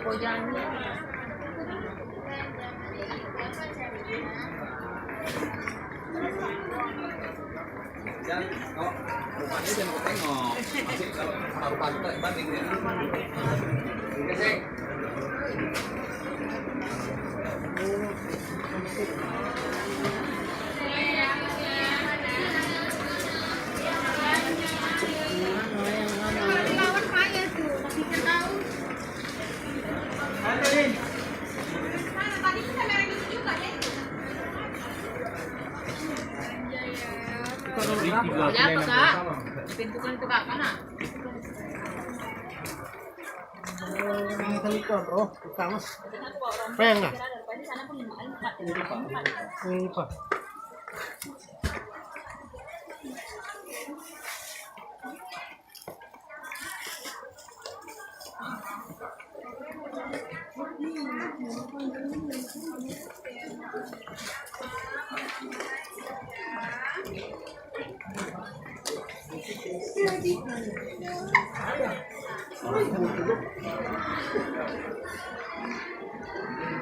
Goyangnya. Dan kalau rumahnya jangan tengok. Masih kalau taruh pagi tak banding ya. Oke sih. Ya, apa kak? Pintukan itu kak, mana? Telepon, oh, utama. Pengen nggak? Ini pak.